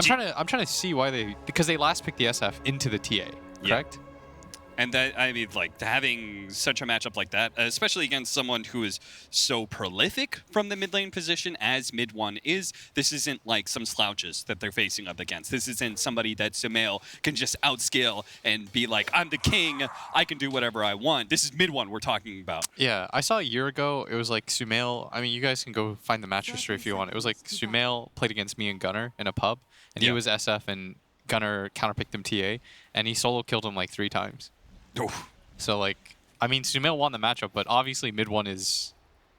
I'm trying to see why because they last picked the SF into the TA, correct? Yeah. And that, I mean, like, having such a matchup like that, especially against someone who is so prolific from the mid lane position as mid one is, this isn't like some slouches that they're facing up against. This isn't somebody that Sumail can just outscale and be like, I'm the king, I can do whatever I want. This is mid one we're talking about. Yeah, I saw a year ago, it was like Sumail, I mean, you guys can go find the match history if you want. It was like Sumail played against me and Gunnar in a pub, and he was SF, and Gunnar counterpicked him TA, and he solo killed him like 3 times. Oof. So, like, I mean, Sumail won the matchup, but obviously mid one is...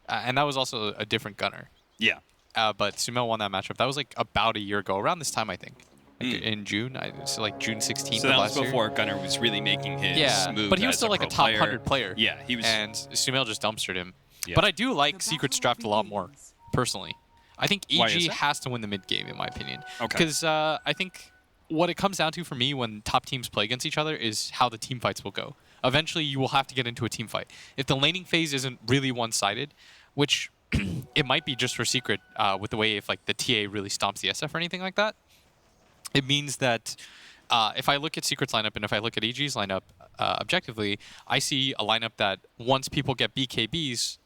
and that was also a different Gunnar. Yeah. But Sumail won that matchup. That was, like, about a year ago, around this time, I think. Like, in June. So, like, June 16th So that was last before year. Gunnar was really making his move. But he was still, like, a top 100 player. Yeah, he was... And Sumail just dumpstered him. Yeah. But I do like Secret's draft a lot more, personally. I think Why is EG that? has to win the mid game, in my opinion. Okay. Because I think what it comes down to for me when top teams play against each other is how the team fights will go. Eventually, you will have to get into a team fight. If the laning phase isn't really one-sided, which it might be just for Secret with the way if like the TA really stomps the SF or anything like that, it means that if I look at Secret's lineup and if I look at EG's lineup objectively, I see a lineup that once people get BKBs,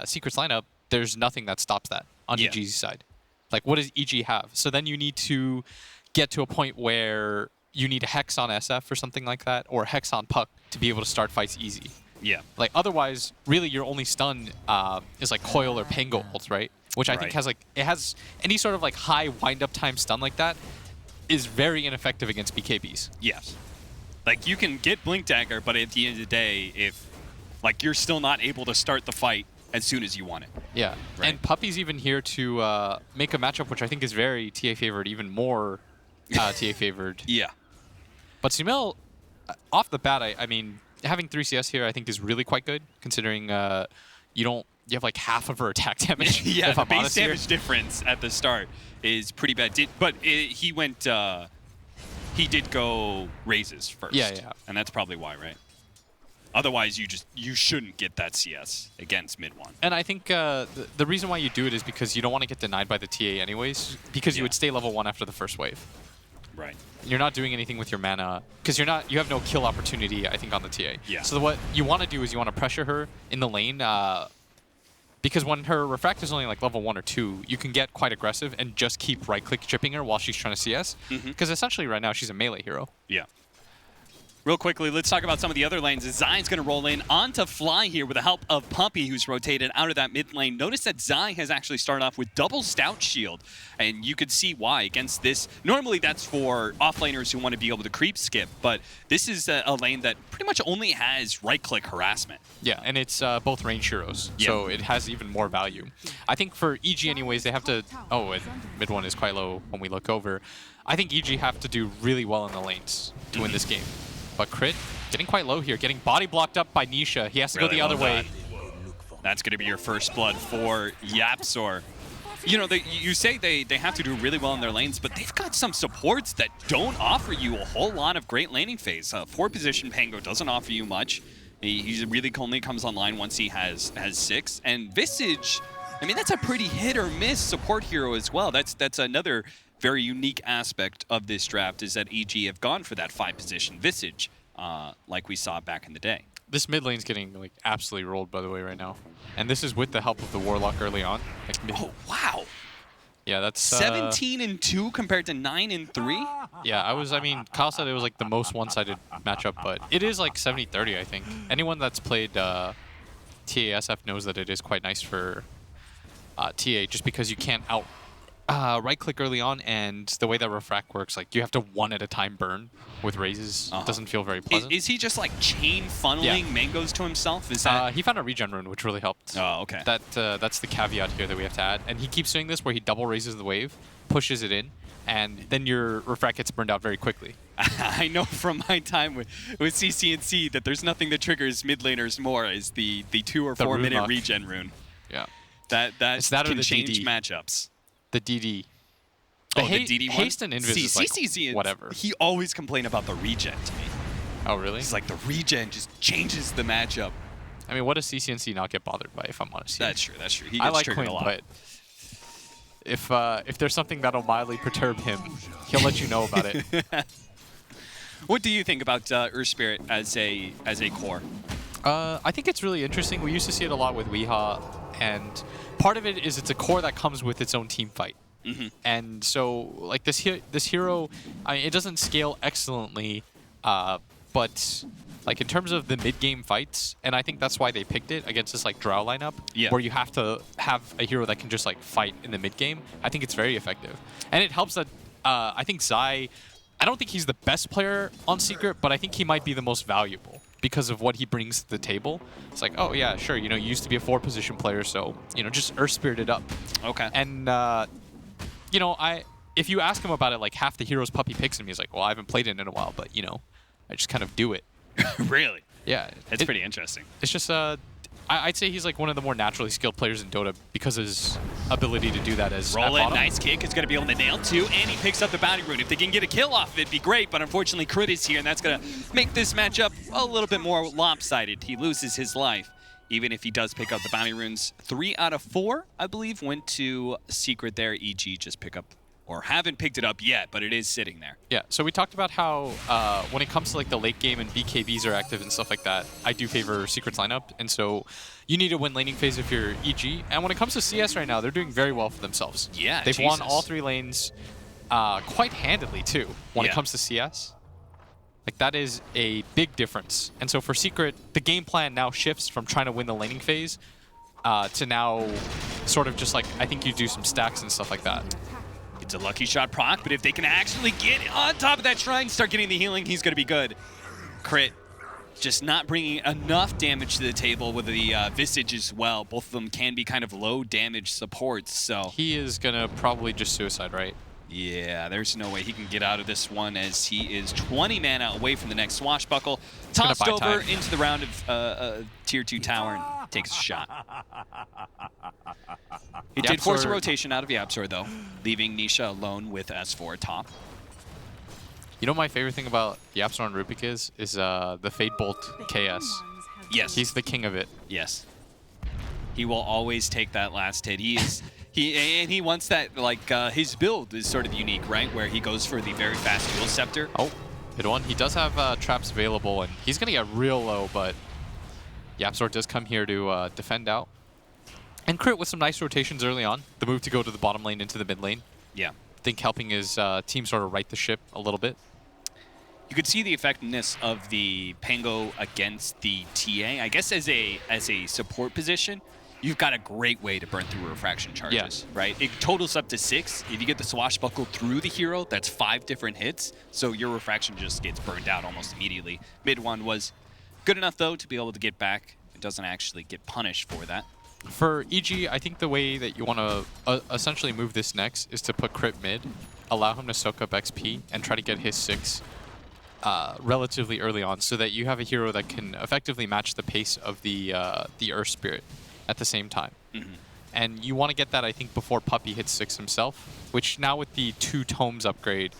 Secret's lineup, there's nothing that stops that on EG's side. Like, what does EG have? So then you need to get to a point where you need a Hex on SF or something like that, or Hex on Puck to be able to start fights easy. Yeah. Like, otherwise, really, your only stun is like Coil or Pango ult, right? Which I think has like, it has any sort of like high wind-up time stun like that is very ineffective against BKBs. Yes. Like, you can get Blink Dagger, but at the end of the day, if like you're still not able to start the fight as soon as you want it. Yeah. Right. And Puppy's even here to make a matchup which I think is very TA favored, even more TA favored. Yeah. But Sumail, off the bat, I mean, having 3 CS here I think is really quite good, considering you have like half of her attack damage. Yeah, if the I'm base honest here. damage difference at the start is pretty bad. He went, he did go raises first. Yeah. And that's probably why, right? Otherwise, you shouldn't get that CS against mid one. And I think the reason why you do it is because you don't want to get denied by the TA anyways, because you would stay level 1 after the first wave. Right. You're not doing anything with your mana because you have no kill opportunity, I think, on the TA. Yeah. So what you want to do is you want to pressure her in the lane because when her refract is only like level 1 or 2, you can get quite aggressive and just keep right-click chipping her while she's trying to CS. Because essentially right now she's a melee hero. Yeah. Real quickly, let's talk about some of the other lanes. Zai's going to roll in onto Fly here with the help of Puppy, who's rotated out of that mid lane. Notice that Zai has actually started off with double Stout Shield, and you could see why against this. Normally, that's for offlaners who want to be able to creep skip, but this is a lane that pretty much only has right-click harassment. Yeah, and it's both range heroes, so it has even more value. I think for EG anyways, they have to... Oh, and mid one is quite low when we look over. I think EG have to do really well in the lanes to win this game. But Crit, getting quite low here, getting body blocked up by Nisha. He has to go the other way. That's going to be your first blood for Yapzor. You know, you say they have to do really well in their lanes, but they've got some supports that don't offer you a whole lot of great laning phase. 4-position Pango doesn't offer you much. He really only comes online once he has 6. And Visage, I mean, that's a pretty hit or miss support hero as well. That's another very unique aspect of this draft, is that EG have gone for that 5-position Visage, like we saw back in the day. This mid lane's getting like absolutely rolled, by the way, right now. And this is with the help of the Warlock early on. Like, oh, wow. Yeah, that's... 17-2 compared to 9-3? Yeah, I mean, Kyle said it was like the most one-sided matchup, but it is like 70-30, I think. Anyone that's played TASF knows that it is quite nice for TA, just because you can't right-click early on, and the way that Refract works, like, you have to one at a time burn with raises. It doesn't feel very pleasant. Is he just, like, chain funneling mangoes to himself? Is that... he found a regen rune, which really helped. Oh, okay. That's the caveat here that we have to add. And he keeps doing this where he double raises the wave, pushes it in, and then your Refract gets burned out very quickly. I know from my time with CCNC that there's nothing that triggers mid laners more is the 2 or 4 minute regen rune. Yeah. That can change DD. matchups. The DD. The DD one? Haste and Invis is like CCC, whatever. He always complained about the regen to me. Oh, really? He's like, the regen just changes the matchup. I mean, what does CCNC not get bothered by, if I'm honest? That's true. He I gets like triggered Quinn, a lot. but If there's something that'll mildly perturb him, he'll let you know about it. What do you think about Earth Spirit as a core? I think it's really interesting. We used to see it a lot with Weehaw, and part of it is it's a core that comes with its own team fight. And so, like this hero, it doesn't scale excellently, but like in terms of the mid-game fights, and I think that's why they picked it against this like Drow lineup, where you have to have a hero that can just like fight in the mid-game. I think it's very effective, and it helps that I think Zai. I don't think he's the best player on Secret, but I think he might be the most valuable because of what he brings to the table. It's like, oh yeah, sure, you used to be a 4-position player, so just Earth Spirited up. Okay. And if you ask him about it, like half the heroes Puppy picks him, he's like, well, I haven't played it in a while, but I just kind of do it. Really? Yeah. That's pretty interesting. It's just I'd say he's like one of the more naturally skilled players in Dota because of his ability to do that as Roll it, nice kick. It's going to be able to nail too, and he picks up the bounty rune. If they can get a kill off of it, it'd be great, but unfortunately Crit is here, and that's going to make this matchup a little bit more lopsided. He loses his life, even if he does pick up the bounty runes. 3 out of 4, I believe, went to Secret there. EG just pick up, or haven't picked it up yet, but it is sitting there. Yeah, so we talked about how when it comes to like the late game and BKBs are active and stuff like that, I do favor Secret's lineup, and so you need to win laning phase if you're EG. And when it comes to CS right now, they're doing very well for themselves. Yeah, they've won all 3 lanes quite handedly too when it comes to CS. Like that is a big difference. And so for Secret, the game plan now shifts from trying to win the laning phase to now sort of just like, I think you do some stacks and stuff like that. It's a lucky shot proc, but if they can actually get on top of that shrine, start getting the healing, he's going to be good. Crit, just not bringing enough damage to the table with the Visage as well. Both of them can be kind of low damage supports, so... He is going to probably just suicide, right? Yeah, there's no way he can get out of this one as he is 20 mana away from the next swashbuckle. Tossed over into the round of Tier 2 tower and takes a shot. He did force a rotation out of YapzOr, though, leaving Nisha alone with S4 top. You know what my favorite thing about YapzOr and Rubik is the Fade Bolt KS. Yes. He's the king of it. Yes. He will always take that last hit. He wants that, like, his build is sort of unique, right? Where he goes for the very fast dual scepter. Oh, good one. He does have traps available, and he's going to get real low, but YapzOr does come here to defend out. And Crit with some nice rotations early on. The move to go to the bottom lane into the mid lane. Yeah. I think helping his team sort of right the ship a little bit. You could see the effectiveness of the Pango against the TA. I guess as a support position, you've got a great way to burn through refraction charges, right? It totals up to 6. If you get the swashbuckle through the hero, that's 5 different hits. So your refraction just gets burned out almost immediately. Mid one was good enough, though, to be able to get back. It doesn't actually get punished for that. For EG, I think the way that you want to essentially move this next is to put Crit mid, allow him to soak up XP, and try to get his 6 relatively early on so that you have a hero that can effectively match the pace of the Earth Spirit at the same time. And you want to get that, I think, before Puppy hits 6 himself, which now with the 2 tomes upgrade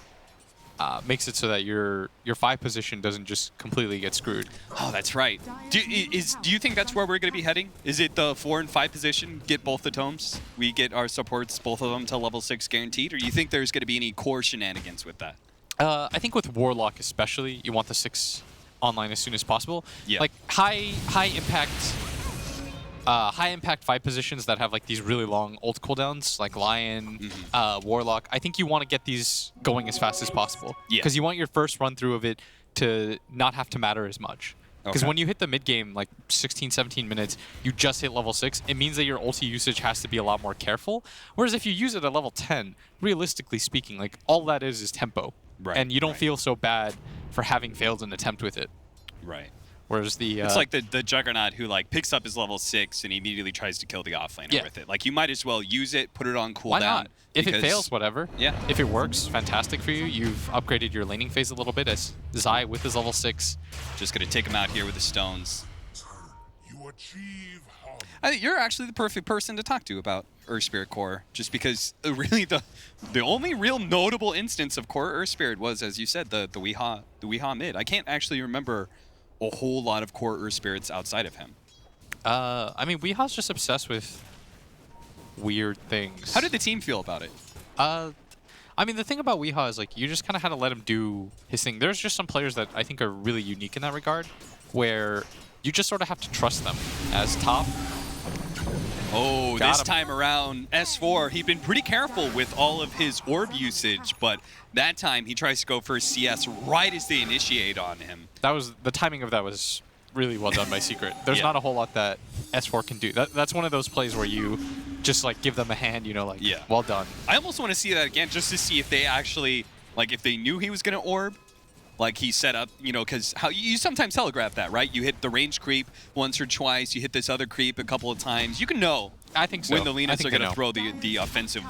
makes it so that your 5 position doesn't just completely get screwed. Oh, that's right. Do you think that's where we're going to be heading? Is it the 4 and 5 position, get both the tomes? We get our supports, both of them, to level 6 guaranteed? Or do you think there's going to be any core shenanigans with that? I think with Warlock especially, you want the 6 online as soon as possible. Yeah. Like high impact 5 positions that have like these really long ult cooldowns, like Lion, Warlock. I think you want to get these going as fast as possible. Because you want your first run through of it to not have to matter as much. Because when you hit the mid game, like 16, 17 minutes, you just hit level 6, it means that your ulti usage has to be a lot more careful. Whereas if you use it at level 10, realistically speaking, like all that is tempo. Right. And you don't feel so bad for having failed an attempt with it. Right. Whereas the it's like the Juggernaut who like picks up his level 6 and immediately tries to kill the offlaner with it. Like you might as well use it, put it on cooldown. Why not? If it fails, whatever. Yeah. If it works, fantastic for you. You've upgraded your laning phase a little bit as Zai with his level 6. Just gonna take him out here with the stones. You achieve harm. I think you're actually the perfect person to talk to about Earth Spirit Core, just because really the only real notable instance of Core Earth Spirit was, as you said, the Weehaw mid. I can't actually remember a whole lot of Core Earth Spirits outside of him. I mean, Weehaw's just obsessed with weird things. How did the team feel about it? I mean, the thing about Weehaw is, like, you just kind of had to let him do his thing. There's just some players that I think are really unique in that regard, where you just sort of have to trust them as top. Oh, Got this him. time around, S4, he'd been pretty careful with all of his orb usage, but that time he tries to go for CS right as they initiate on him. That was the timing of that was really well done by Secret. There's not a whole lot that S4 can do. That's one of those plays where you just like give them a hand, you know, like well done. I almost want to see that again just to see if they actually, like, if they knew he was going to orb, like he set up, you know, because how you sometimes telegraph that, right? You hit the range creep once or twice, you hit this other creep a couple of times. You can know I think so. when the I Lenas think are going they to know. throw the offensive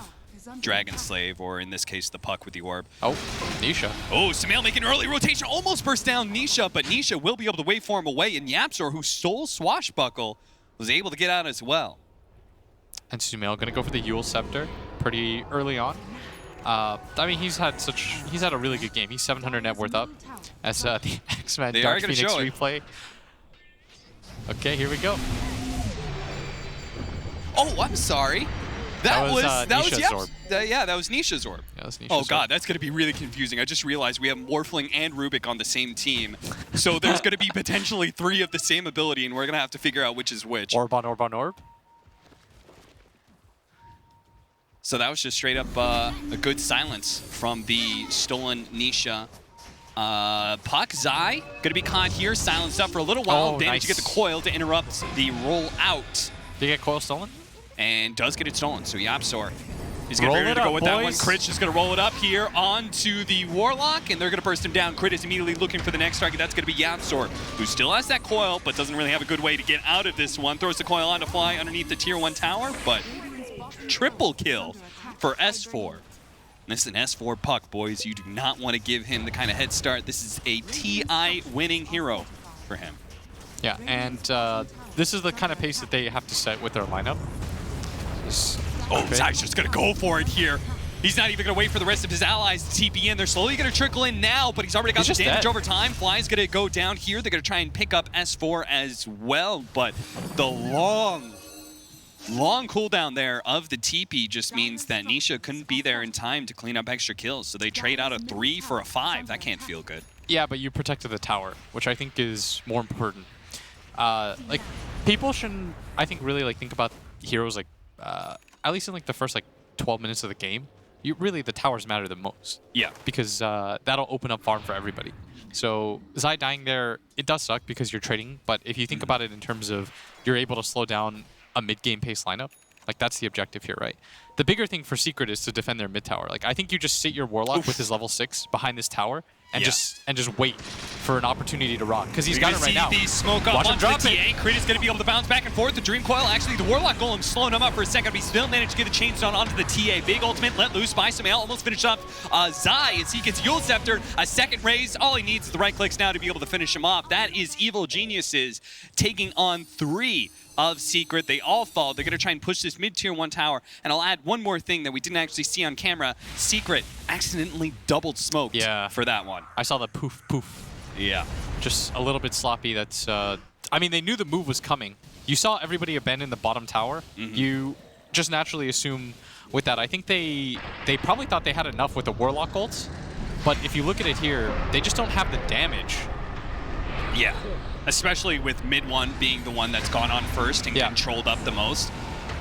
Dragon Slave, or in this case, the puck with the orb. Oh, Nisha. Oh, Sumail making an early rotation, almost burst down Nisha, but Nisha will be able to waveform away, and Yapzor, who stole Swashbuckle, was able to get out as well. And Sumail gonna go for the Yule Scepter pretty early on. I mean, he's had a really good game. He's 700 net worth up as the X-Men They Dark are gonna Phoenix show it. replay. Okay, here we go. Oh, I'm sorry. That was Nisha's Yaps. orb. Yeah, that was Nisha's orb. Yeah, that's Nisha's Oh orb. god, that's gonna be really confusing. I just realized we have Morphling and Rubik on the same team, so there's gonna be potentially 3 of the same ability, and we're gonna have to figure out which is which. Orb on orb on orb. So that was just straight up a good silence from the stolen Nisha. Puck, Zai, gonna be caught here, silenced up for a little while. Oh, Damage to nice. get the coil to interrupt the roll out. Did you get coil stolen? And does get it stolen, so Yapzor is gonna Roll be ready it to go up, with that one. boys. Crit's just gonna roll it up here onto the Warlock, and they're gonna burst him down. Crit is immediately looking for the next target. That's gonna be Yapzor, who still has that coil, but doesn't really have a good way to get out of this one. Throws the coil on to fly underneath the tier 1 tower, but triple kill for S4. This is an S4 puck, boys. You do not want to give him the kind of head start. This is a TI winning hero for him. Yeah, and this is the kind of pace that they have to set with their lineup. Oh, Zai's just going to go for it here. He's not even going to wait for the rest of his allies to TP in. They're slowly going to trickle in now, but he's already got the He's just damage dead. over time. Fly's going to go down here. They're going to try and pick up S4 as well, but the long cooldown there of the TP just means that Nisha couldn't be there in time to clean up extra kills, so they trade out a 3 for a 5. That can't feel good. Yeah, but you protected the tower, which I think is more important. Like, people shouldn't, I think, really like think about heroes like, at least in like the first like 12 minutes of the game. Really, the towers matter the most. Yeah. Because that'll open up farm for everybody. So Zai dying there, it does suck because you're trading, but if you think about it in terms of you're able to slow down a mid-game pace lineup, like that's the objective here, right? The bigger thing for Secret is to defend their mid tower. Like I think you just sit your Warlock with his level 6 behind this tower and just wait for an opportunity to rock because he's got it right now. The smoke up Watch him onto drop the it. TA. Crit is going to be able to bounce back and forth. The Dream Coil, actually, the Warlock Golem slowing him up for a second. But he still managed to get the chainstone onto the TA. Big ultimate let loose by Sumail. Almost finished up Zai as he gets Yule Scepter. A second raise. All he needs is the right clicks now to be able to finish him off. That is Evil Geniuses taking on 3 of Secret. They all fall. They're going to try and push this mid-tier 1 tower. And I'll add one more thing that we didn't actually see on camera. Secret accidentally doubled smoked for that one. I saw the poof, poof. Yeah. Just a little bit sloppy. That's, I mean, they knew the move was coming. You saw everybody abandon the bottom tower. You just naturally assume with that. I think they probably thought they had enough with the Warlock ults. But if you look at it here, they just don't have the damage. Yeah, especially with mid 1 being the one that's gone on first and controlled up the most.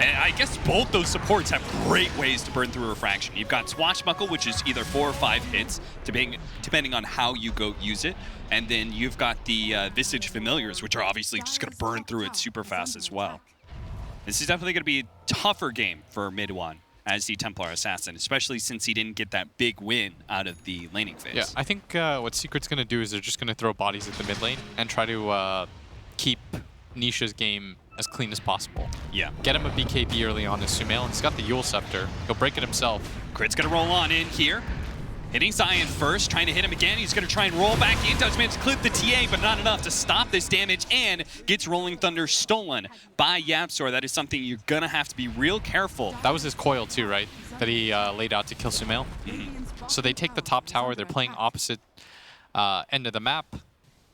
And I guess both those supports have great ways to burn through Refraction. You've got Swashbuckle, which is either 4 or 5 hits, depending on how you go use it. And then you've got the Visage Familiars, which are obviously just going to burn through it super fast as well. This is definitely going to be a tougher game for mid 1 as the Templar Assassin, especially since he didn't get that big win out of the laning phase. Yeah, I think what Secret's going to do is they're just going to throw bodies at the mid lane and try to keep Nisha's game as clean as possible. Yeah. Get him a BKB early on as Sumail, and he's got the Yule Scepter. He'll break it himself. Crit's going to roll on in here. Hitting Zion first, trying to hit him again. He's going to try and roll back in. Does manage to clip the TA, but not enough to stop this damage, and gets Rolling Thunder stolen by Yapzor. That is something you're going to have to be real careful. That was his coil too, right? That he laid out to kill Sumail. So they take the top tower. They're playing opposite end of the map,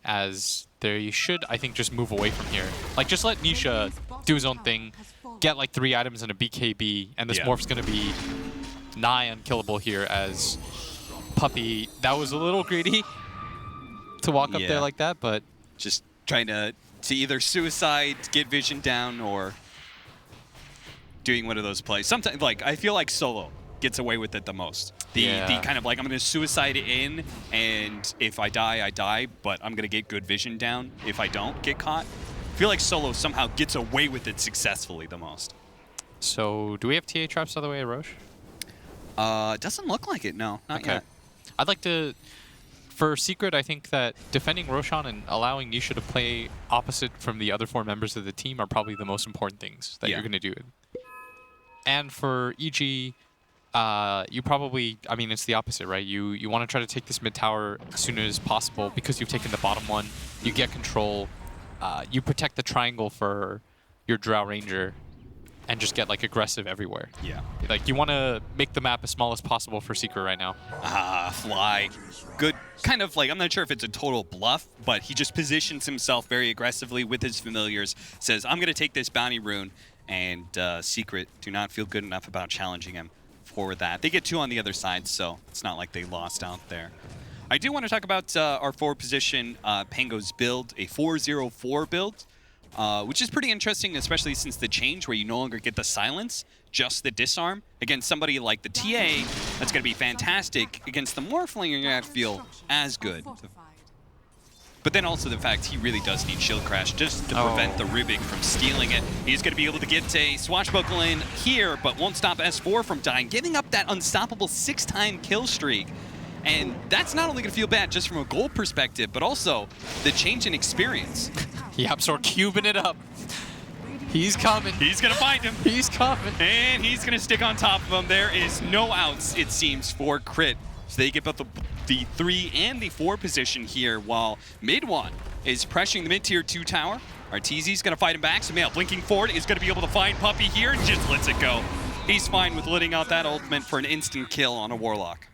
as they should, I think, just move away from here. Like, just let Nisha do his own thing. get like 3 items and a BKB, and this morph's going to be nigh unkillable here as Puppey. That was a little greedy to walk up there like that, but just trying to either suicide, get vision down, or doing one of those plays. Sometimes, like, I feel like Solo gets away with it the most. The kind of like, I'm going to suicide in, and if I die, I die, but I'm going to get good vision down if I don't get caught. I feel like Solo somehow gets away with it successfully the most. So, do we have TA traps all the way at Roche? Doesn't look like it, no. Not yet. I'd like to... For Secret, I think that defending Roshan and allowing Nisha to play opposite from the other 4 members of the team are probably the most important things that you're going to do. And for EG, you probably, I mean, it's the opposite, right? You want to try to take this mid tower as soon as possible because you've taken the bottom one. You get control. You protect the triangle for your Drow Ranger and just get like aggressive everywhere. Yeah. Like you want to make the map as small as possible for Secret right now. Fly. Good. Kind of like, I'm not sure if it's a total bluff, but he just positions himself very aggressively with his familiars, says, I'm going to take this bounty rune, and Secret do not feel good enough about challenging him for that. They get 2 on the other side, so it's not like they lost out there. I do want to talk about our forward position, Pango's build, a 4-0-4 build. Which is pretty interesting, especially since the change where you no longer get the silence, just the disarm. Against somebody like the TA, that's going to be fantastic. Against the Morphling, you're going to feel as good. But then also the fact he really does need Shield Crash just to prevent the Rubik from stealing it. He's going to be able to get a Swashbuckle in here, but won't stop S4 from dying, giving up that unstoppable 6-time kill streak. And that's not only going to feel bad just from a gold perspective, but also the change in experience. Yapzor cubing it up. He's coming. He's going to find him. He's coming. And he's going to stick on top of him. There is no outs, it seems, for Crit. So they get both the 3 and the 4 position here, while Midwan is pressuring the mid-tier 2 tower. Arteezy's going to fight him back. So Mail blinking forward is going to be able to find Puppey here and just lets it go. He's fine with letting out that ultimate for an instant kill on a Warlock.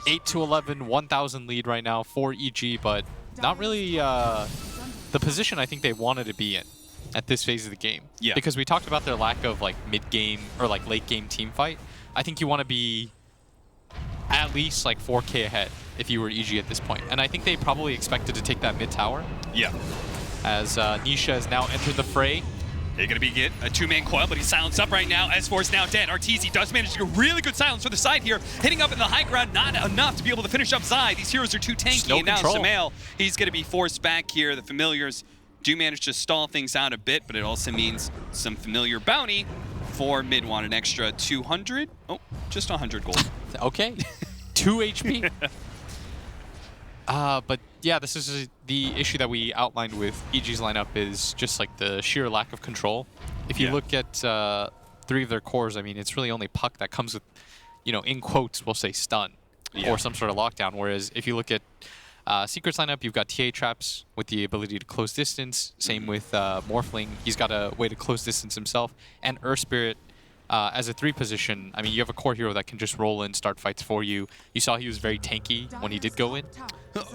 8-11, 1,000 lead right now for EG, but not really the position I think they wanted to be in at this phase of the game. Yeah. Because we talked about their lack of like mid-game or like late-game team fight. I think you want to be at least like 4K ahead if you were EG at this point. And I think they probably expected to take that mid tower. Yeah. As Nisha has now entered the fray. They're going to get a 2-man coil, but he's silenced up right now. S4 is now dead. Arteezy does manage to get really good silence for the side here. Hitting up in the high ground, not enough to be able to finish up Zai. These heroes are too tanky, no and now control. Samael, he's going to be forced back here. The familiars do manage to stall things out a bit, but it also means some familiar bounty for Midwan, an extra 200. Oh, just 100 gold. Okay. 2 HP. But yeah, this is the issue that we outlined with EG's lineup is just like the sheer lack of control. If you look at 3 of their cores, I mean, it's really only Puck that comes with, you know, in quotes, we'll say stun or some sort of lockdown. Whereas if you look at Secret's lineup, you've got TA traps with the ability to close distance. Same with Morphling. He's got a way to close distance himself. And Earth Spirit as a 3 position, I mean, you have a core hero that can just roll in, start fights for you. You saw he was very tanky when he did go in.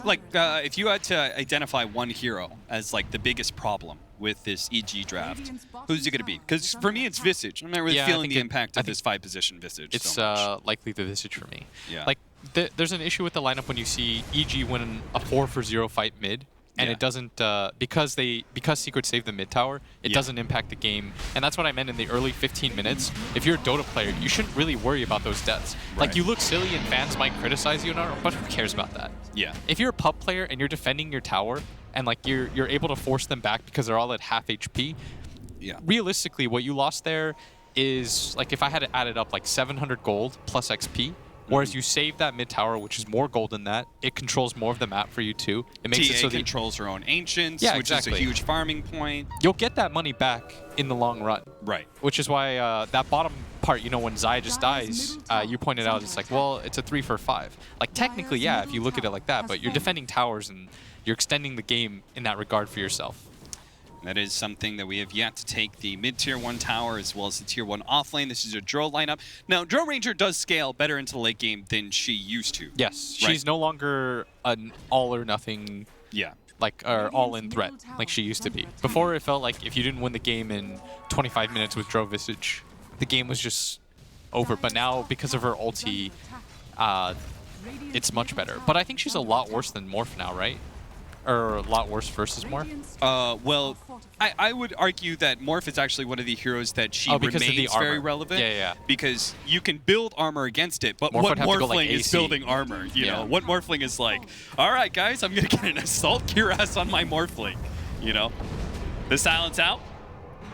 Like, if you had to identify one hero as, like, the biggest problem with this EG draft, who's it going to be? Because for me, it's Visage. I'm not really feeling the impact of this 5-position Visage It's so much. likely the Visage for me. Yeah. Like, there's an issue with the lineup when you see EG win a 4-for-0 fight mid, and it doesn't, because Secret saved the mid tower, it doesn't impact the game. And that's what I meant in the early 15 minutes. If you're a Dota player, you shouldn't really worry about those deaths. Like, you look silly and fans might criticize you, but who cares about that? Yeah. If you're a pub player and you're defending your tower, and like you're able to force them back because they're all at half HP, realistically, what you lost there is, like, if I had to add it up, like 700 gold plus XP. Whereas you save that mid tower, which is more gold than that. It controls more of the map for you too. It makes it so that controls her own ancients, which is a huge farming point. You'll get that money back in the long run. Right. Which is why that bottom part, you know, when Zai just dies, you pointed out, it's like, well, it's a 3-for-5. Like, technically, yeah, if you look at it like that, but you're defending towers and you're extending the game in that regard for yourself. That is something that we have yet to take the mid-tier 1 tower as well as the tier 1 offlane. This is a Drow lineup. Now, Drow Ranger does scale better into the late game than she used to. Yes, she's no longer an all-or-nothing like or all-in threat like she used to be. Before it felt like if you didn't win the game in 25 minutes with Drow Visage, the game was just over. But now because of her ulti, it's much better. But I think she's a lot worse than Morph now, right? Or a lot worse versus Morph? Well, I would argue that Morph is actually one of the heroes that she because of the remains armor. very relevant. Yeah. Because you can build armor against it, but Morph what would have to go, Morphling like, is AC. building armor? You know, what Morphling is like, all right, guys, I'm going to get an Assault Cuirass on my Morphling. You know? The silence out.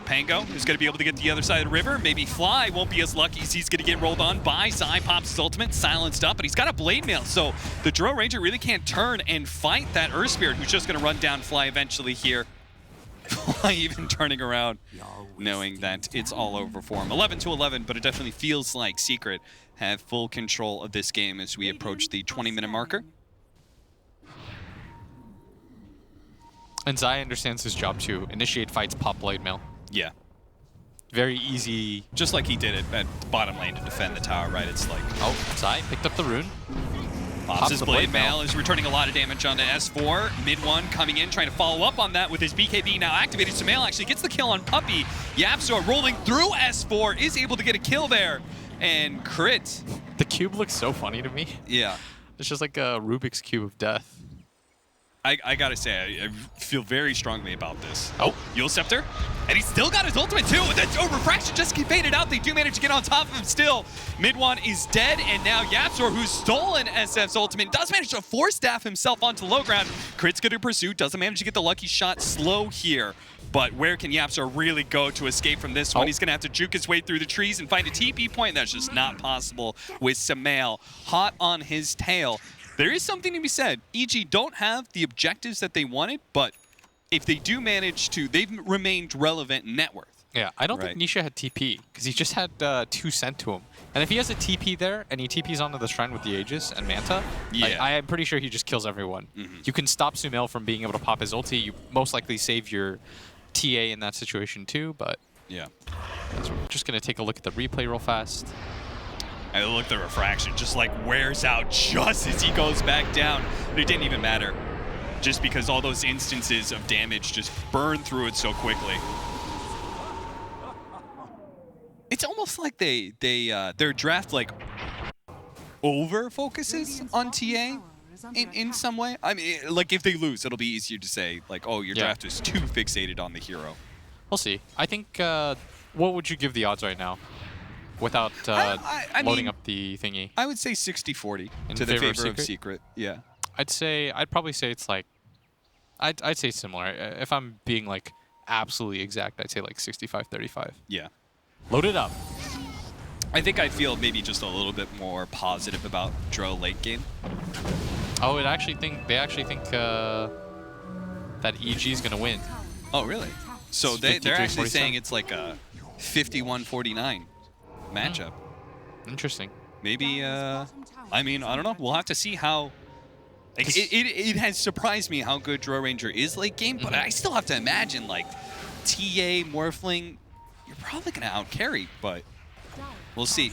Pango is going to be able to get to the other side of the river. Maybe Fly won't be as lucky as he's going to get rolled on by Zai. Pops his ultimate, silenced up, but he's got a Blade Mail, so the Drow Ranger really can't turn and fight that Earth Spirit, who's just going to run down Fly eventually here. Fly even turning around, knowing that it's all over for him. 11-11, but it definitely feels like Secret have full control of this game as we approach the 20-minute marker. And Zai understands his job to initiate fights, pop Blade Mail. Yeah. Very easy. Just like he did it at bottom lane to defend the tower, right? It's like... Oh, Zai picked up the rune. Pops his Blade Mail, is returning a lot of damage onto S4. Mid one coming in, trying to follow up on that with his BKB now activated. Sumail actually gets the kill on Puppey. Yapzor rolling through S4, is able to get a kill there. And crit. The cube looks so funny to me. Yeah. It's just like a Rubik's Cube of death. I gotta say, I feel very strongly about this. Oh. Yule Scepter. And he's still got his ultimate too. Refraction just faded out. They do manage to get on top of him still. Mid one is dead, and now Yapzor, who's stolen SF's ultimate, does manage to force staff himself onto low ground. Crit's gonna pursue, doesn't manage to get the lucky shot slow here. But where can Yapzor really go to escape from this one? He's gonna have to juke his way through the trees and find a TP point. That's just not possible with Sumail hot on his tail. There is something to be said. EG don't have the objectives that they wanted, but if they do manage to, they've remained relevant in net worth. Yeah, I don't think Nisha had TP, because he just had 2 sent to him. And if he has a TP there, and he TPs onto the Shrine with the Aegis and Manta, like, I am pretty sure he just kills everyone. You can stop Sumail from being able to pop his ulti. You most likely save your TA in that situation too, but... Yeah. So we're just going to take a look at the replay real fast. I look at the refraction, just like wears out just as he goes back down. But it didn't even matter, just because all those instances of damage just burn through it so quickly. It's almost like their draft like over focuses on TA in some way. I mean, like if they lose, it'll be easier to say like, oh, your draft is too fixated on the hero. We'll see. I think, what would you give the odds right now? Without loading up the thingy. I would say 60-40 In to the favor of Secret? Secret. Yeah. I'd probably say it's like, I'd say similar. If I'm being like absolutely exact, I'd say like 65-35. Yeah. Load it up. I think I feel maybe just a little bit more positive about Drow late game. Oh, they actually think that EG is gonna win. Oh, really? So It's they're actually 53-47. saying it's like a 51-49 matchup. Interesting. Maybe, I mean, I don't know. We'll have to see how... Like, it has surprised me how good Drow Ranger is late game, but I still have to imagine, like, TA, Morphling, you're probably going to outcarry, but we'll see.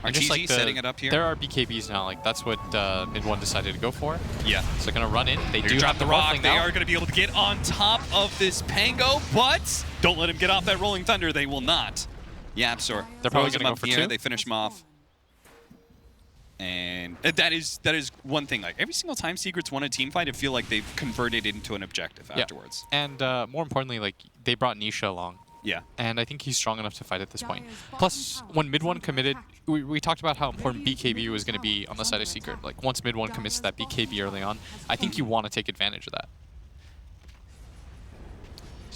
And just RTG setting it up here. There are BKBs now. Like that's what mid one decided to go for. Yeah. So they're gonna run in. They do drop have the the rock. Morphling They now. are going to be able to get on top of this Pango, but don't let him get off that Rolling Thunder. They will not. Yapzor. They're probably throws him gonna go up for in the air. 2. They finish him off. And that is one thing. Like every single time Secrets won a team fight, I feel like they've converted it into an objective afterwards. And more importantly, like they brought Nisha along. Yeah. And I think he's strong enough to fight at this point. Plus, when mid one committed, we talked about how important BKB was going to be on the side of Secret. Like once mid one commits to that BKB early on, I think you want to take advantage of that.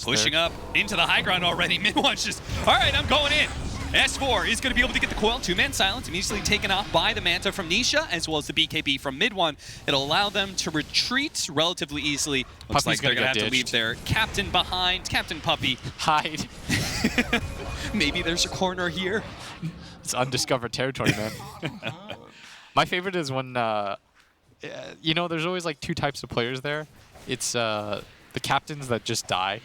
Pushing up into the high ground already. Mid one's just, all right, I'm going in. S4 is going to be able to get the coil. 2-man silence immediately taken off by the Manta from Nisha, as well as the BKB from mid one. It'll allow them to retreat relatively easily. Looks Puppey's like they're going to have to leave ditched. their captain behind, Captain Puppey. Hide. Maybe there's a corner here. It's undiscovered territory, man. My favorite is when, you know, there's always like 2 types of players there. It's the captains that just die.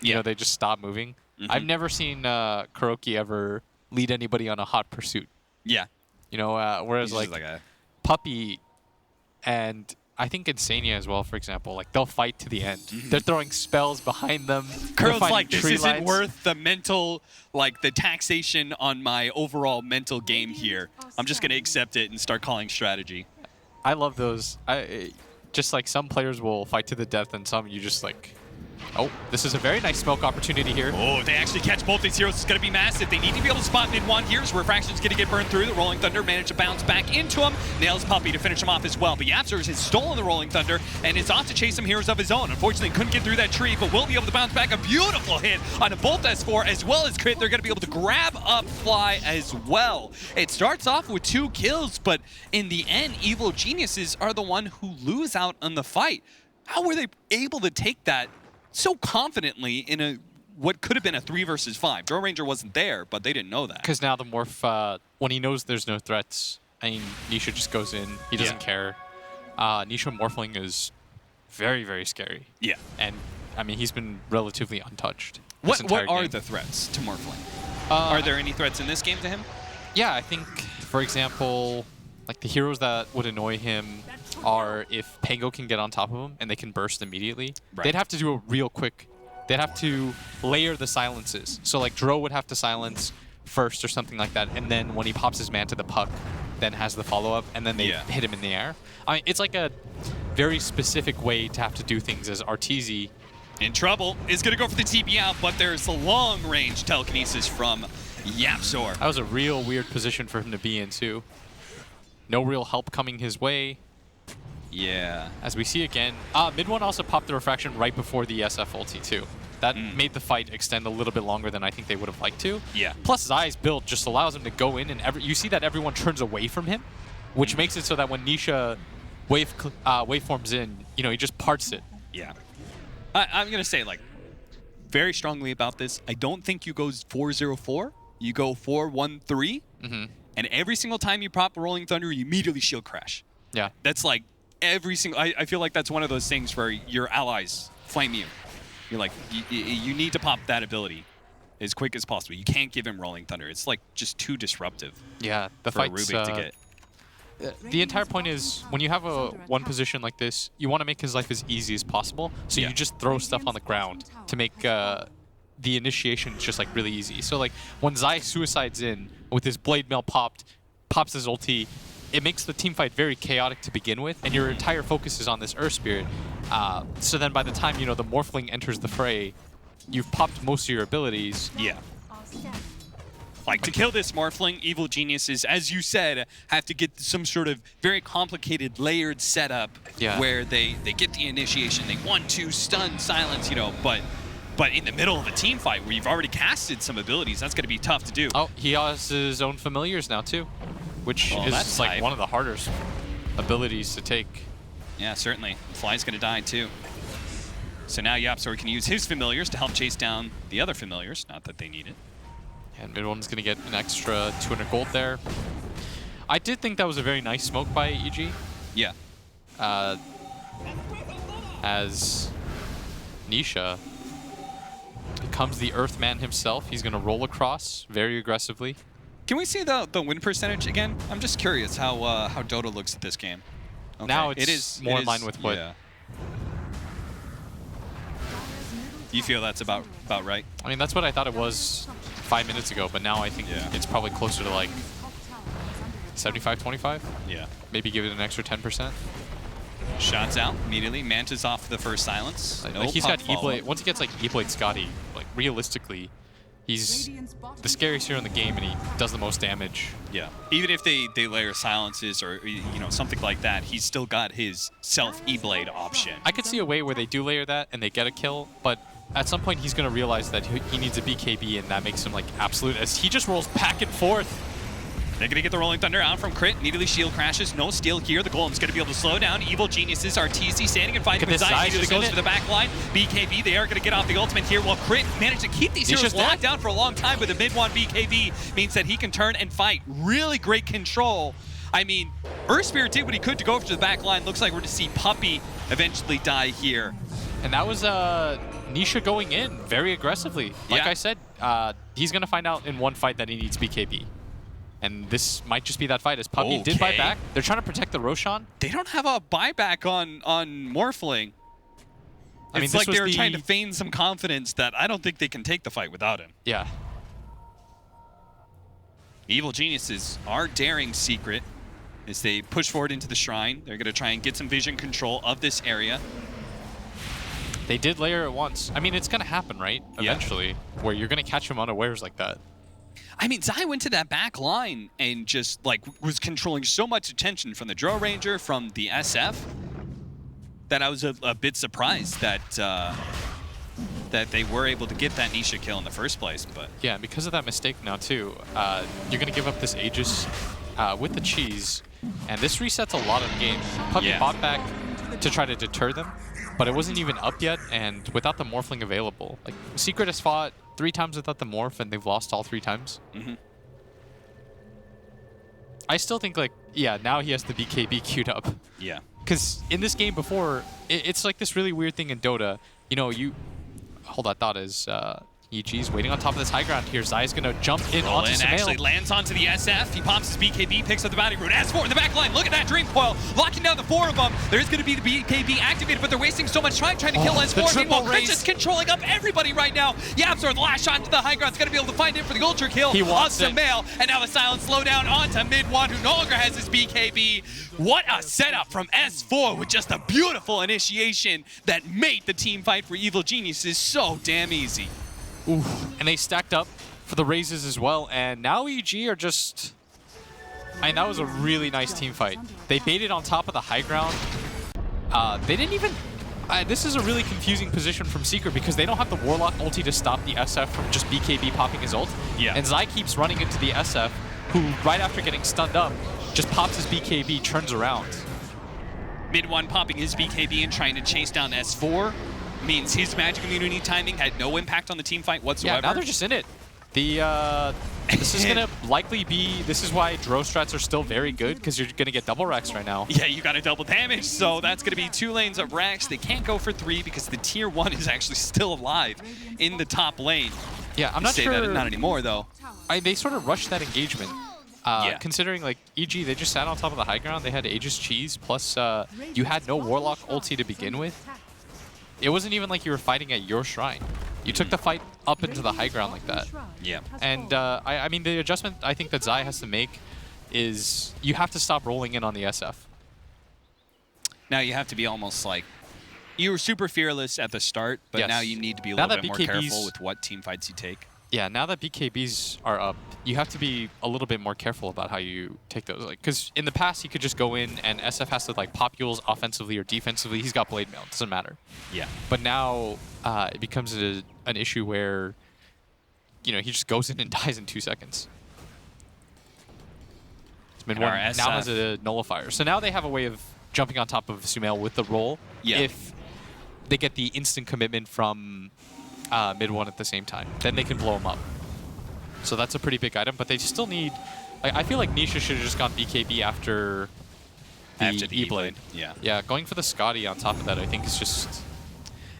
You know, they just stop moving. I've never seen Kuroki ever lead anybody on a hot pursuit. Yeah. You know, whereas He's like, just like a... Puppey and I think Insania as well, for example, like they'll fight to the end. They're throwing spells behind them. Curl's They're like, finding this tree isn't lights. worth the mental, like the taxation on my overall mental game here. I'm just going to accept it and start calling strategy. I love those. Just like some players will fight to the death and some you just like, oh, this is a very nice smoke opportunity here. Oh, they actually catch both these heroes. It's going to be massive. They need to be able to spot mid-1 here. So Refraction's going to get burned through. The Rolling Thunder managed to bounce back into him. Nails Puppy to finish him off as well. But Yapster has stolen the Rolling Thunder and is off to chase some heroes of his own. Unfortunately, couldn't get through that tree, but will be able to bounce back. A beautiful hit on both S4 as well as Crit. They're going to be able to grab up Fly as well. It starts off with 2 kills, but in the end, Evil Geniuses are the one who lose out on the fight. How were they able to take that so confidently in what could have been a 3 versus 5? Draw Ranger wasn't there, but they didn't know that. Because now the Morph, when he knows there's no threats, I mean, Nisha just goes in. He doesn't care. Nisha Morphling is very, very scary. Yeah. And, I mean, he's been relatively untouched. What are game. the threats to Morphling? Are there any threats in this game to him? Yeah, I think, for example, like the heroes that would annoy him are if Pango can get on top of him and they can burst immediately. Right. They'd have to do it real quick. They'd have to layer the silences. So like Dro would have to silence first or something like that, and then when he pops his man to the puck, then has the follow-up, and then they hit him in the air. I mean, it's like a very specific way to have to do things as Arteezy. In trouble. Is going to go for the TP out, but there's a long-range telekinesis from Yapzor. That was a real weird position for him to be in, too. No real help coming his way. Yeah. As we see again, mid-1 also popped the refraction right before the SF ulti too. That made the fight extend a little bit longer than I think they would have liked to. Yeah. Plus Zai's build just allows him to go in and you see that everyone turns away from him, which makes it so that when Nisha waveforms in, you know, he just parts it. Yeah. I'm going to say, like, very strongly about this. I don't think you go 4-0-4. You go 4-1-3. And every single time you pop a Rolling Thunder, you immediately shield crash. Yeah. That's like every single... I feel like that's one of those things where your allies flame you. You're like, you need to pop that ability as quick as possible. You can't give him Rolling Thunder. It's like just too disruptive. Yeah, the for fight's... Rubik to get. The entire point is, when you have a one position like this, you want to make his life as easy as possible, so you just throw stuff on the ground to make the initiation just like really easy. So like when Zai suicides in with his blade mail pops his ulti, it makes the team fight very chaotic to begin with, and your entire focus is on this Earth Spirit. So then by the time, you know, the Morphling enters the fray, you've popped most of your abilities. Yeah. Like, to kill this Morphling, Evil Geniuses, as you said, have to get some sort of very complicated layered setup where they get the initiation, they 1-2 stun, silence, you know, but in the middle of a team fight where you've already casted some abilities, that's going to be tough to do. Oh, he has his own familiars now too, which is like one of the hardest abilities to take. Yeah, certainly. Fly's going to die too. So now Yapzor can use his familiars to help chase down the other familiars, not that they need it. And mid-1's going to get an extra 200 gold there. I did think that was a very nice smoke by EG. Yeah. As Nisha becomes the Earthman himself, he's going to roll across very aggressively. Can we see the win percentage again? I'm just curious how Dota looks at this game. Okay. Now it's more in line with what... Yeah. You feel that's about right? I mean, that's what I thought it was 5 minutes ago, but now I think it's probably closer to like 75-25. Yeah. Maybe give it an extra 10%. Shots out immediately. Manta's off the first silence. Like, No he's pop got follow. E-Blade. Once he gets like E-Blade Scotty, like realistically, he's the scariest hero in the game, and he does the most damage. Yeah. Even if they layer silences or something like that, he's still got his self E-Blade option. I could see a way where they do layer that and they get a kill, but at some point he's going to realize that he needs a BKB, and that makes him like absolute, as he just rolls back and forth. They're going to get the Rolling Thunder out from Crit. Immediately shield crashes. No steal here. The Golem's going to be able to slow down. Evil Geniuses are TC standing and fighting with Zai. Immediately goes for the back line. BKB, they are going to get off the ultimate here. While Crit managed to keep these heroes locked down for a long time with a mid-1 BKB, means that he can turn and fight. Really great control. I mean, Earth Spirit did what he could to go over to the back line. Looks like we're going to see Puppy eventually die here. And that was Nisha going in very aggressively. Like I said, he's going to find out in one fight that he needs BKB. And this might just be that fight, as Puppy did buy back. They're trying to protect the Roshan. They don't have a buyback on Morphling. It's like they're trying to feign some confidence that I don't think they can take the fight without him. Yeah. Evil Geniuses are daring Secret as they push forward into the shrine. They're going to try and get some vision control of this area. They did layer it once. I mean, it's going to happen, right? Eventually, where you're going to catch them unawares like that. I mean, Zai went to that back line and just like was controlling so much attention from the Drow Ranger, from the SF, that I was a bit surprised that that they were able to get that Nisha kill in the first place. But yeah, because of that mistake now too, you're going to give up this Aegis with the cheese, and this resets a lot of the game. Puppy bought back to try to deter them, but it wasn't even up yet, and without the Morphling available. Like, Secret has fought 3 times without the Morph, and they've lost all 3 times. I still think, like, yeah, now he has the BKB queued up. Yeah. Because in this game before, it's like this really weird thing in Dota. You know, hold that thought as EG's waiting on top of this high ground here. Zai's going to jump in onto Sumail. Actually lands onto the SF. He pops his BKB, picks up the bounty rune. S4 in the back line. Look at that Dream Coil. Locking down the 4 of them. There's going to be the BKB activated, but they're wasting so much time trying to kill S4. Meanwhile, Chris is controlling up everybody right now. Yapzor, the last shot to the high ground, is going to be able to find him for the ultra kill. He wants on Sumail, and now the silent slowdown onto mid-1, who no longer has his BKB. What a setup from S4 with just a beautiful initiation that made the team fight for Evil Geniuses so damn easy. Ooh. And they stacked up for the raises as well, and now EG are just... I mean, that was a really nice team fight. They baited on top of the high ground. They didn't even... this is a really confusing position from Secret because they don't have the Warlock ulti to stop the SF from just BKB popping his ult. Yeah. And Zai keeps running into the SF, who, right after getting stunned up, just pops his BKB, turns around. Mid-1 popping his BKB and trying to chase down S4 means his magic immunity timing had no impact on the team fight whatsoever. Yeah, now they're just in it. This is going to likely be... This is why Drow strats are still very good, because you're going to get double Rex right now. Yeah, you got a double damage, so that's going to be 2 lanes of Rex. They can't go for 3 because the tier 1 is actually still alive in the top lane. Yeah, I'm not sure... That not anymore, though. They sort of rushed that engagement. Considering, like, EG, they just sat on top of the high ground. They had Aegis Cheese, plus you had no Warlock ulti to begin with. It wasn't even like you were fighting at your shrine. You took the fight up into the high ground like that. Yeah. And, I mean, the adjustment I think that Zai has to make is you have to stop rolling in on the SF. Now you have to be almost like... You were super fearless at the start, but now you need to be a little bit more careful with what team fights you take. Yeah, now that BKBs are up, you have to be a little bit more careful about how you take those. Like, because in the past, he could just go in and SF has to like pop Yules offensively or defensively. He's got Blade Mail. It doesn't matter. Yeah. But now it becomes an issue where, you know, he just goes in and dies in 2 seconds. Mid-1 now has a nullifier. So now they have a way of jumping on top of Sumail with the roll if they get the instant commitment from mid-1 at the same time. Then they can blow him up. So that's a pretty big item, but they still need... I feel like Nisha should have just gone BKB after the E-Blade. Yeah. Yeah, going for the Scotty on top of that, I think is just...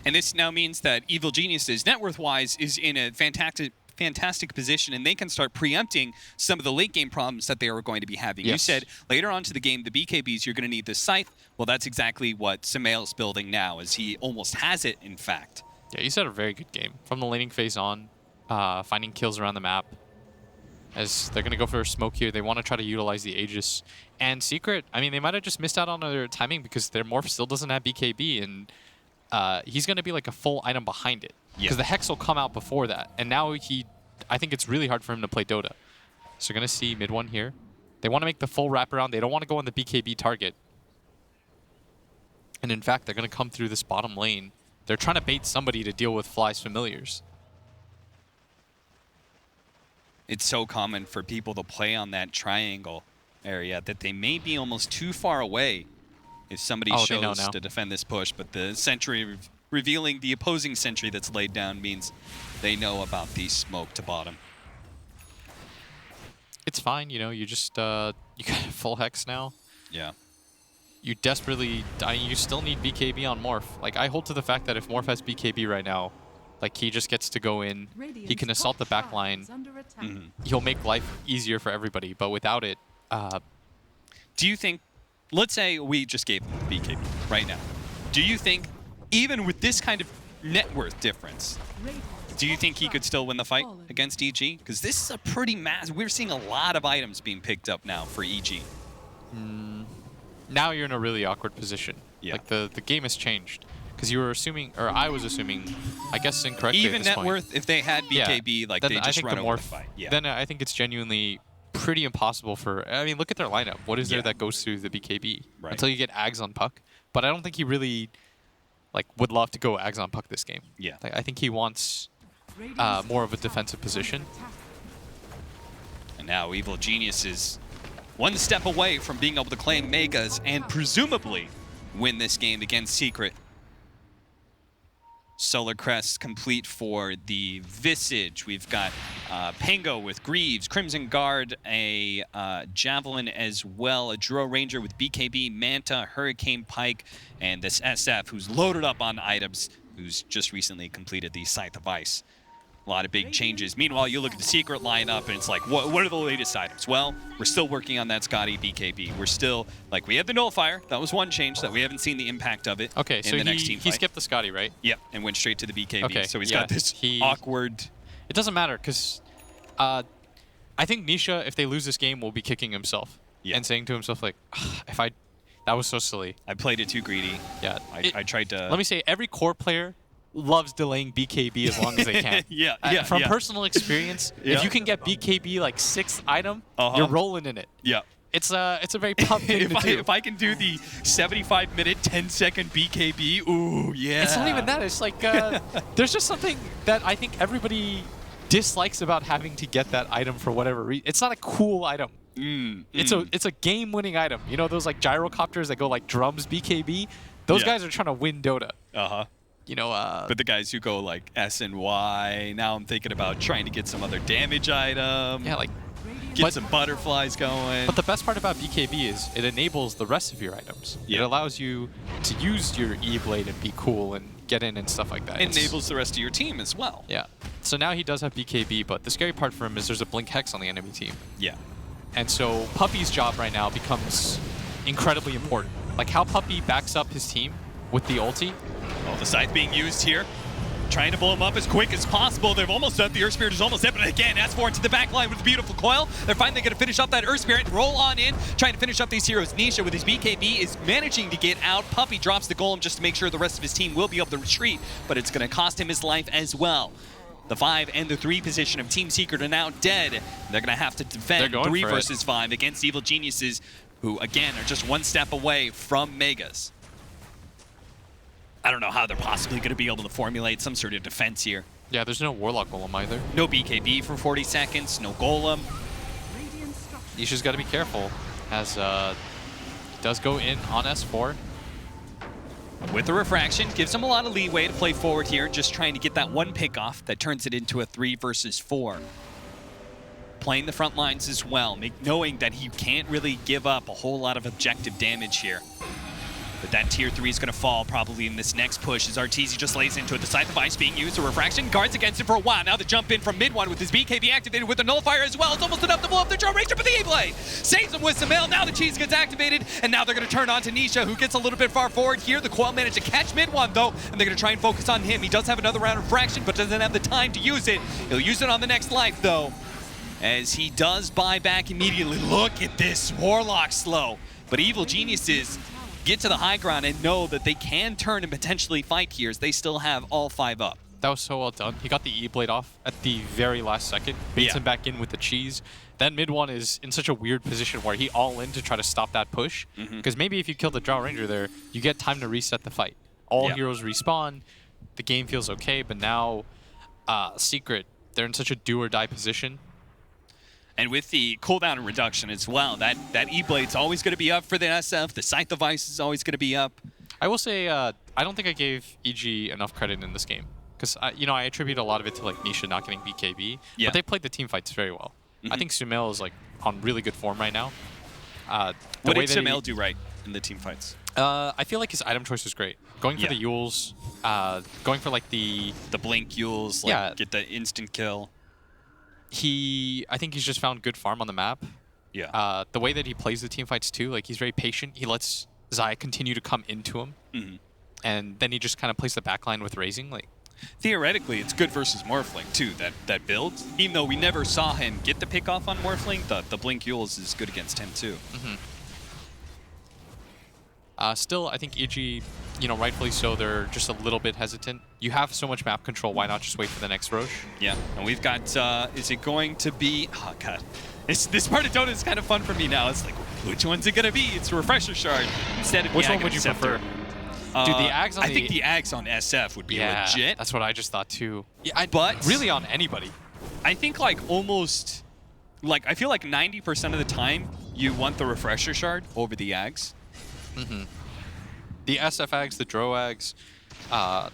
And this now means that Evil Geniuses, net worth-wise, is in a fantastic position, and they can start preempting some of the late-game problems that they are going to be having. Yes. You said later on to the game, the BKBs, you're going to need the Scythe. Well, that's exactly what Sumail's building now, as he almost has it, in fact. Yeah, he's had a very good game. From the laning phase on, finding kills around the map. As they're going to go for a smoke here, they want to try to utilize the Aegis. And Secret, I mean, they might have just missed out on their timing because their Morph still doesn't have BKB, and he's going to be like a full item behind it. Because the Hex will come out before that. And now I think it's really hard for him to play Dota. So you're going to see mid-1 here. They want to make the full wraparound. They don't want to go on the BKB target. And in fact, they're going to come through this bottom lane. They're trying to bait somebody to deal with Fly's familiars. It's so common for people to play on that triangle area that they may be almost too far away if somebody shows to defend this push. But the sentry revealing the opposing sentry that's laid down means they know about the smoke to bottom. It's fine, you know, you just, you got full Hex now. Yeah. You desperately, you still need BKB on Morph. Like, I hold to the fact that if Morph has BKB right now, Like, he just gets to go in, he can assault the back line, he'll make life easier for everybody, but without it, Do you think, let's say we just gave him BKB right now. Do you think, even with this kind of net worth difference, do you think he could still win the fight against EG? Because this is a pretty massive, we're seeing a lot of items being picked up now for EG. now you're in a really awkward position. Yeah. Like, the game has changed. Because you were assuming, or I was assuming, I guess incorrectly Even at this net point. worth, if they had BKB, like then they I just think run the over more the fight. Yeah. Then I think it's genuinely pretty impossible for, I mean, look at their lineup. What is there that goes through the BKB? Right. Until you get Ags on puck. But I don't think he really, like, would love to go Ags on puck this game. Yeah. Like, I think he wants more of a defensive position. And now Evil Genius is one step away from being able to claim Megas and presumably win this game against Secret. Solar Crest complete for the Visage. We've got Pango with Greaves, Crimson Guard, a Javelin as well, a Dro Ranger with BKB, Manta, Hurricane Pike, and this SF who's loaded up on items, who's just recently completed the Scythe of Ice. A lot of big changes. Meanwhile, you look at the Secret lineup, and it's like, what are the latest items? Well, we're still working on that Scotty BKB. We're still, like, we have the Nullifier. That was one change that we haven't seen the impact of it Okay, in so the next team he fight. skipped the Scotty, right? Yep, and went straight to the BKB. Okay, So he's yeah, got this he- awkward... It doesn't matter, because I think Nisha, if they lose this game, will be kicking himself. Yeah. And saying to himself, like, that was so silly. I played it too greedy. Yeah. I tried to... Let me say, every core player loves delaying BKB as long as they can. Yeah, From yeah. personal experience, Yeah. if you can get BKB like 6th item, Uh-huh. you're rolling in it. Yeah. It's a very tough thing to do. If I can do the 75-minute, 10-second BKB, ooh, yeah. It's not even that. It's like there's just something that I think everybody dislikes about having to get that item for whatever reason. It's not a cool item. It's a game-winning item. You know those like gyrocopters that go like drums BKB? Those Yeah. guys are trying to win Dota. Uh-huh. You know, But the guys who go like S and Y, now I'm thinking about trying to get some other damage item. yeah, like. Get some butterflies going. But the best part about BKB is it enables the rest of your items. Yeah. It allows you to use your E-Blade and be cool and get in and stuff like that. It enables the rest of your team as well. Yeah. So now he does have BKB, but the scary part for him is there's a Blink Hex on the enemy team. Yeah. And so Puppy's job right now becomes incredibly important. Like how Puppy backs up his team with the ulti. Oh, the scythe being used here. Trying to blow him up as quick as possible. They've almost done. The Earth Spirit is almost dead, but again, S4 into the back line with a beautiful coil. They're finally going to finish up that Earth Spirit, roll on in, trying to finish up these heroes. Nisha with his BKB is managing to get out. Puppy drops the golem just to make sure the rest of his team will be able to retreat, but it's going to cost him his life as well. The 5 and the 3 position of Team Secret are now dead. They're going to have to defend 3 versus 5 against Evil Geniuses, who again are just one step away from Megas. I don't know how they're possibly going to be able to formulate some sort of defense here. Yeah, there's no Warlock Golem either. No BKB for 40 seconds, no Golem. Nisha's got to be careful as does go in on S4. With the refraction, gives him a lot of leeway to play forward here, just trying to get that one pick off that turns it into a 3 versus 4. Playing the front lines as well, knowing that he can't really give up a whole lot of objective damage here. But that tier 3 is going to fall probably in this next push as Arteezy just lays into it. The Scythe of Ice being used, the refraction guards against it for a while. Now the jump in from mid one with his BKB activated with the Nullifier as well. It's almost enough to blow up the Dro Ranger, but the E-Blade saves him with some mail. Now the cheese gets activated, and now they're going to turn on to Nisha, who gets a little bit far forward here. The Coil managed to catch mid one though, and they're going to try and focus on him. He does have another round of refraction, but doesn't have the time to use it. He'll use it on the next life though, as he does buy back immediately. Look at this Warlock slow. But Evil Geniuses get to the high ground and know that they can turn and potentially fight here as they still have all 5 up. That was so well done. He got the E-Blade off at the very last second, baits him back in with the cheese. Then mid one is in such a weird position where he all in to try to stop that push. Because maybe if you kill the Drow Ranger there, you get time to reset the fight. All heroes respawn, the game feels okay, but now Secret, they're in such a do or die position. And with the cooldown and reduction as well, that E-Blade's always going to be up for the SF. The Scythe of Ice is always going to be up. I will say, I don't think I gave EG enough credit in this game. Because, I attribute a lot of it to like Nisha not getting BKB. Yeah. But they played the team fights very well. I think Sumail is like on really good form right now. What did Sumail do right in the team fights? I feel like his item choice was great. Going for the Yules, going for like the blink Yules, like get the instant kill. I think he's just found good farm on the map. Yeah. The way that he plays the team fights too, like he's very patient. He lets Zai continue to come into him, and then he just kind of plays the backline with raising. Like theoretically, it's good versus Morphling too. That build, even though we never saw him get the pick off on Morphling, the blink Yules is good against him too. Still, I think EG, rightfully so, they're just a little bit hesitant. You have so much map control, why not just wait for the next Roche? Yeah, and we've got, is it going to be, oh god. This part of Dota is kind of fun for me now. It's like, which one's it going to be? It's Refresher Shard instead of Which the one would you prefer? Dude, the Ags on I think the Ags on SF would be legit. That's what I just thought too. Yeah, but really on anybody. I think like almost, like I feel like 90% of the time you want the Refresher Shard over the Ags. The SF Ags, the Dro Ags,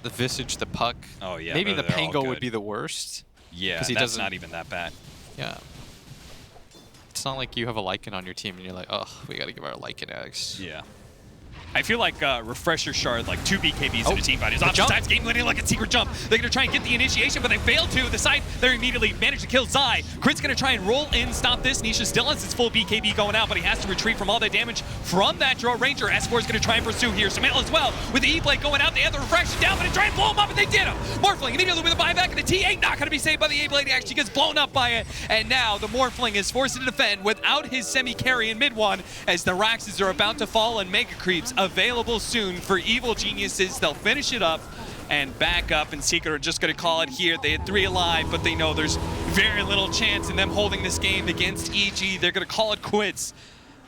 the Visage, the Puck. Oh yeah. Maybe the Pango would be the worst. Yeah, that's not even that bad. Yeah. It's not like you have a Lycan on your team and you're like, oh, we got to give our Lycan Ags. Yeah. I feel like Refresher Shard, like 2 BKBs in a team fight is oftentimes game winning like a secret jump. They're going to try and get the initiation, but they fail to. The side, they immediately manage to kill Zai. Crit's going to try and roll in, stop this. Nisha still has his full BKB going out, but he has to retreat from all that damage from that Draw Ranger. S4 is going to try and pursue here. Sumail as well with the E-Blade going out. They have the Refraction down, but they try and blow him up, and they did him. Morphling immediately with a buyback, and the T8 not going to be saved by the E-Blade. He actually gets blown up by it, and now the Morphling is forced to defend without his semi-carry in mid one as the Raxes are about to fall and Mega Creeps available soon for Evil Geniuses. They'll finish it up and back up, and Secret are just going to call it here. They had 3 alive, but they know there's very little chance in them holding this game against EG. They're going to call it quits.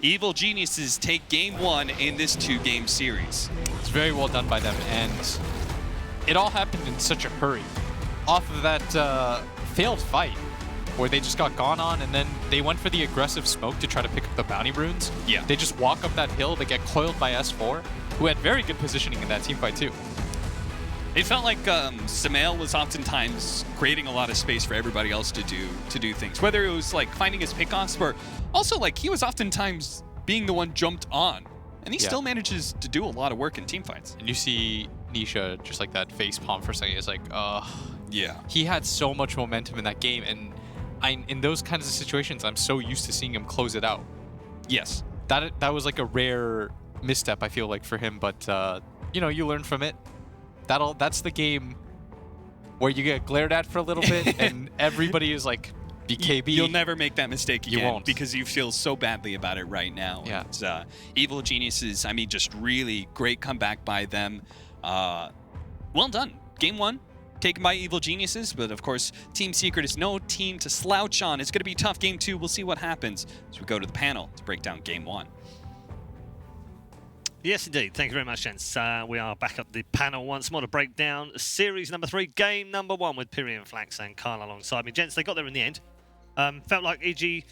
Evil Geniuses take game 1 in this 2-game series. It's very well done by them, and it all happened in such a hurry. Off of that failed fight, where they just got gone on, and then they went for the aggressive smoke to try to pick up the bounty runes. Yeah. They just walk up that hill, they get coiled by S4, who had very good positioning in that team fight too. It felt like Sumail was oftentimes creating a lot of space for everybody else to do things. Whether it was like finding his pickoffs, or also like he was oftentimes being the one jumped on. And he still manages to do a lot of work in team fights. And you see Nisha just like that face palm for a second. It's like, yeah. He had so much momentum in that game, and in those kinds of situations, I'm so used to seeing him close it out. Yes. That was like a rare misstep, I feel like, for him, but you learn from it. That's the game where you get glared at for a little bit and everybody is like, BKB. You'll never make that mistake again. You won't. Because you feel so badly about it right now. Yeah. It's, Evil Geniuses, I mean, just really great comeback by them. Well done. Game 1 taken by Evil Geniuses, but of course, Team Secret is no team to slouch on. It's going to be tough. Game 2, we'll see what happens as we go to the panel to break down Game 1. Yes, indeed. Thank you very much, gents. We are back at the panel once more to break down series number 3, game number 1 with Pyrian Flax and Kyle alongside me. Gents, they got there in the end. Felt like EG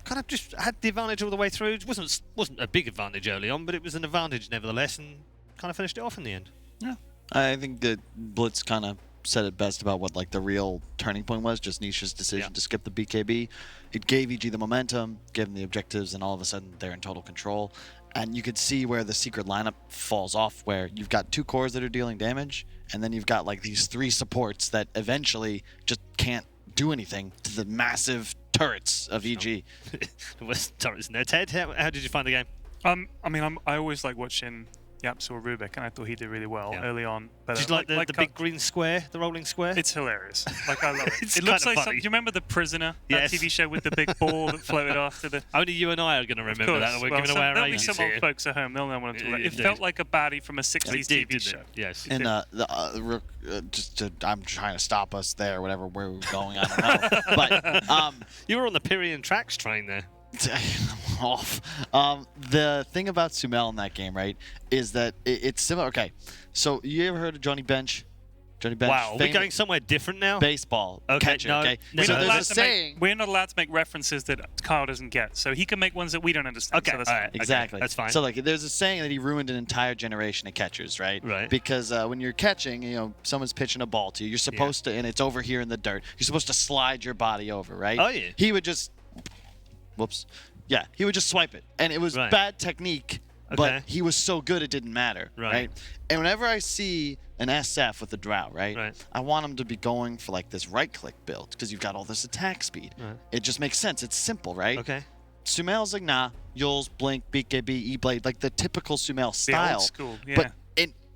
kind of just had the advantage all the way through. It wasn't a big advantage early on, but it was an advantage nevertheless, and kind of finished it off in the end. Yeah, I think that Blitz kind of said it best about what like the real turning point was, just Nisha's decision to skip the BKB. It gave EG the momentum, gave them the objectives, and all of a sudden they're in total control. And you could see where the Secret lineup falls off, where you've got 2 cores that are dealing damage, and then you've got like these 3 supports that eventually just can't do anything to the massive turrets of EG. Was turrets in there. Ted, how did you find the game? I mean, I always like watching Yaps or Rubik, and I thought he did really well early on. But did you like the big green square, the rolling square? It's hilarious. Like, I love it. It looks like do you remember The Prisoner? That TV show with the big ball that floated after the... Only you and I are going to remember that. We're giving away our there'll be ages some old here. folks at home. They'll know what I'm talking about. It felt like a baddie from a 60s TV show. Yes. And I'm trying to stop us there, whatever where we're going, I don't know. But you were on the Pyrian Tracks train there. off. The thing about Sumail in that game, right, is that it's similar. Okay, so you ever heard of Johnny Bench? Johnny Bench. Wow, we're going somewhere different now. Baseball catcher. No, okay, no, so no, there's a saying. We're not allowed to make references that Kyle doesn't get, so he can make ones that we don't understand. Okay, so that's all right, exactly. Okay, that's fine. So like, there's a saying that he ruined an entire generation of catchers, right? Right. Because when you're catching, someone's pitching a ball to you, you're supposed to, and it's over here in the dirt. You're supposed to slide your body over, right? Oh yeah. He would just, whoops. Yeah, he would just swipe it, and it was bad technique but he was so good it didn't matter, Right. right? And whenever I see an SF with a Drow, right, I want him to be going for like this right-click build because you've got all this attack speed. It just makes sense. It's simple, right? Okay. Sumail's like, nah, Yules, Blink, BKB, E-Blade, like the typical Sumail style. The old school, yeah. But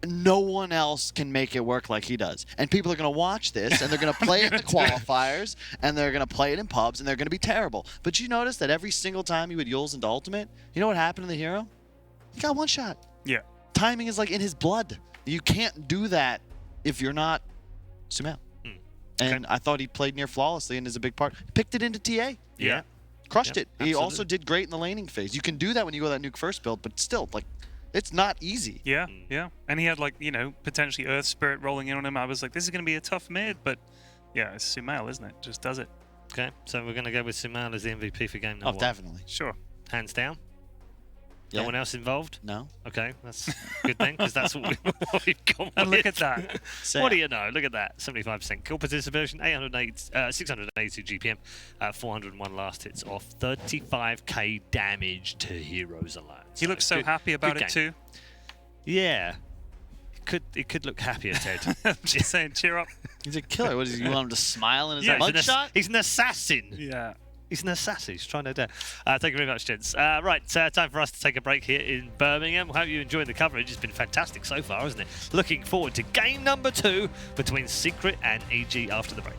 no one else can make it work like he does. And people are going to watch this, and they're going to play it in the qualifiers, and they're going to play it in pubs, and they're going to be terrible. But you notice that every single time he would Yules into Ultimate, you know what happened to the hero? He got one shot. Yeah. Timing is like in his blood. You can't do that if you're not Sumail. And I thought he played near flawlessly and is a big part. Picked it into TA. Yeah. Crushed it. He absolutely. also did great in the laning phase. You can do that when you go that nuke first build, but still, like, it's not easy. Yeah, yeah. And he had, like, you know, potentially Earth Spirit rolling in on him. I was like, this is going to be a tough mid, but yeah, it's Sumail, isn't it? Just does it. Okay, so we're going to go with Sumail as the MVP for game number 1. Definitely. Sure. Hands down. Yeah. No one else involved? No. Okay, that's good then, because that's what we've gone And with. look at that. What do you know? Look at that. 75% kill participation, 682 GPM, 401 last hits off, 35k damage to heroes alone. He looks so happy about it too. Yeah. It could look happier, Ted. I'm just saying, cheer up. He's a killer. What is he? You want him to smile in his Yeah, mugshot? he's an assassin. Yeah. He's an assassin. He's trying to do. Thank you very much, gents. Right, time for us to take a break here in Birmingham. Hope you enjoyed the coverage. It's been fantastic so far, hasn't it? Looking forward to game number 2 between Secret and EG after the break.